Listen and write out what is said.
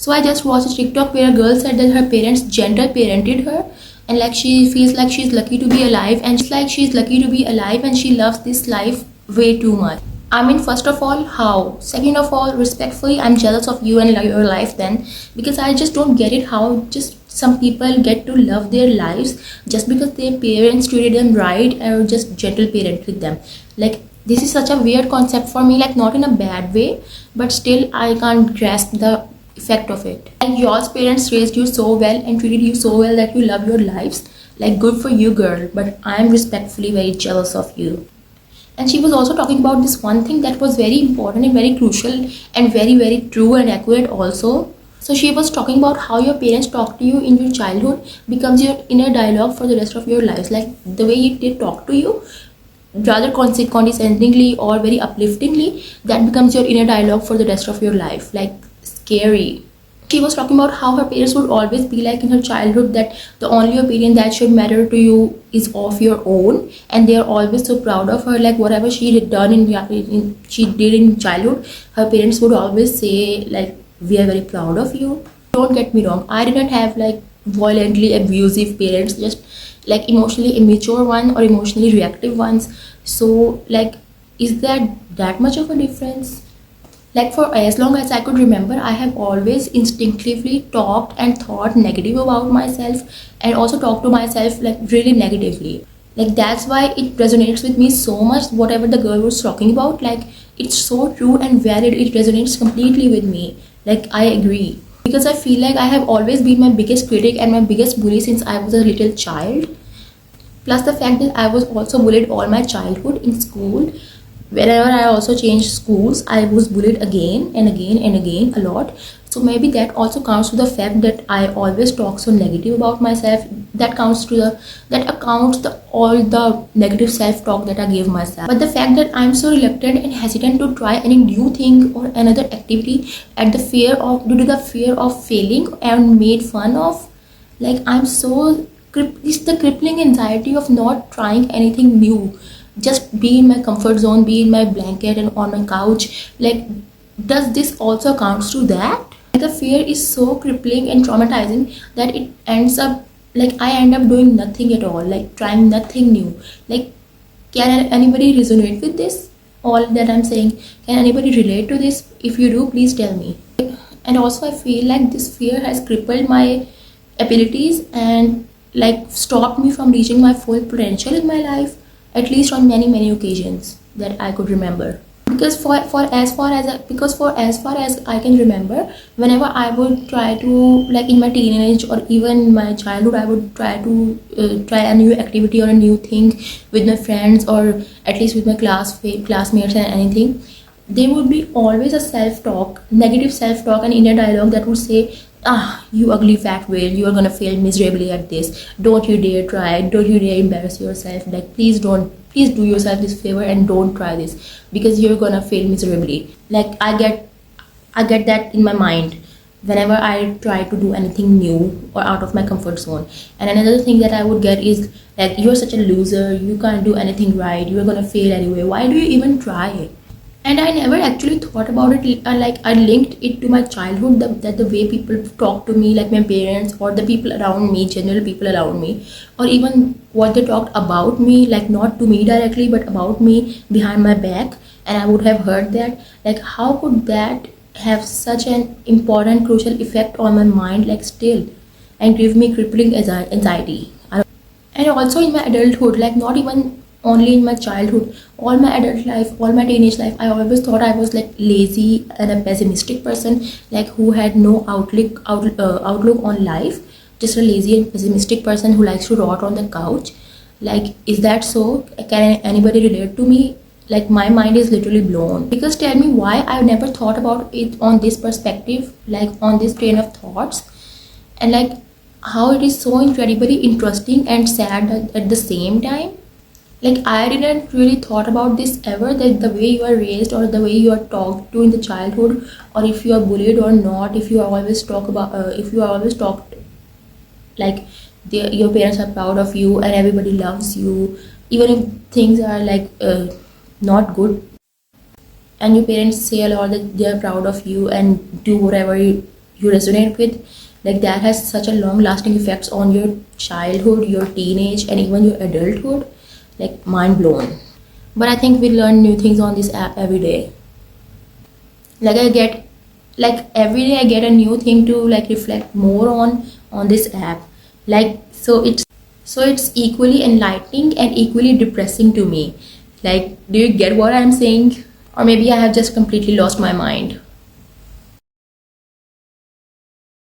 So I just watched a TikTok where a girl said that her parents gender parented her, and like she feels like she's lucky to be alive, and she's lucky to be alive, and she loves this life way too much. I mean, first of all, how? Second of all, respectfully, I'm jealous of you and your life then, because I just don't get it how just some people get to love their lives just because their parents treated them right or just gentle parented them. Like, this is such a weird concept for me, like not in a bad way, but still I can't grasp the effect of it. And your parents raised you so well and treated you so well that you love your lives. Like, good for you, girl, but I'm respectfully very jealous of you. And she was also talking about this one thing that was very important and very crucial and very true and accurate also. So she was talking about how your parents talk to you in your childhood becomes your inner dialogue for the rest of your lives. Like the way they talk to you, rather condescendingly or very upliftingly, that becomes your inner dialogue for the rest of your life. Like, scary. She was talking about how her parents would always be like in her childhood that the only opinion that should matter to you is of your own, and they are always so proud of her. Like whatever she had done she did in childhood, her parents would always say like, we are very proud of you. Don't get me wrong, I didn't have like violently abusive parents, just like emotionally immature one or emotionally reactive ones. So like, is that much of a difference? Like, for as long as I could remember, I have always instinctively talked and thought negative about myself, and also talked to myself like really negatively. Like, that's why it resonates with me so much, whatever the girl was talking about. Like, it's so true and valid, it resonates completely with me. Like, I agree. Because I feel like I have always been my biggest critic and my biggest bully since I was a little child. Plus the fact that I was also bullied all my childhood in school. Whenever I also changed schools, I was bullied again and again and again a lot. So maybe that also counts to the fact that I always talk so negative about myself. That accounts the all the negative self-talk that I give myself. But the fact that I'm so reluctant and hesitant to try any new thing or another activity due to the fear of failing and made fun of, like I'm so it's the crippling anxiety of not trying anything new, just be in my comfort zone, be in my blanket and on my couch. Like, does this also counts to that? The fear is so crippling and traumatizing that it ends up like I end up doing nothing at all, like trying nothing new. Like, can anybody resonate with this, all that I'm saying? Can anybody relate to this? If you do, please tell me. And also I feel like this fear has crippled my abilities and like stopped me from reaching my full potential in my life, at least on many occasions that I could remember. Because for as far as I can remember, whenever I would try to, like in my teenage or even my childhood, I would try to try a new activity or a new thing with my friends, or at least with my classmates and anything, there would be always a self-talk, negative self-talk and inner dialogue that would say, ah, you ugly fat whale, you are gonna fail miserably at this. Don't you dare try, don't you dare embarrass yourself. Like, please do yourself this favor and don't try this because you're gonna fail miserably. Like, I get that in my mind whenever I try to do anything new or out of my comfort zone. And another thing that I would get is like, you're such a loser, you can't do anything right, you're gonna fail anyway. Why do you even try? And I never actually thought about it, like I linked it to my childhood, that the way people talk to me, like my parents or the people around me, general people around me, or even what they talked about me, like not to me directly but about me behind my back. And I would have heard that, like how could that have such an important crucial effect on my mind, like still, and give me crippling anxiety. And also in my adulthood, like not even only in my childhood, all my adult life, all my teenage life, I always thought I was like lazy and a pessimistic person, like who had no outlook on life, just a lazy and pessimistic person who likes to rot on the couch. Like, is that so? Can anybody relate to me? Like, my mind is literally blown. Because tell me why I've never thought about it on this perspective, like on this train of thoughts, and like how it is so incredibly interesting and sad at the same time. Like, I didn't really thought about this ever, that the way you are raised or the way you are talked to in the childhood, or if you are bullied or not, if you are always talked like your parents are proud of you and everybody loves you, even if things are like not good, and your parents say a lot that they are proud of you and do whatever you resonate with, like that has such a long lasting effects on your childhood, your teenage, and even your adulthood. Like mind blown. But I think we learn new things on this app every day. Like I get, like every day I get a new thing to like reflect more on this app. Like so it's equally enlightening and equally depressing to me. Like, do you get what I'm saying? Or maybe I have just completely lost my mind.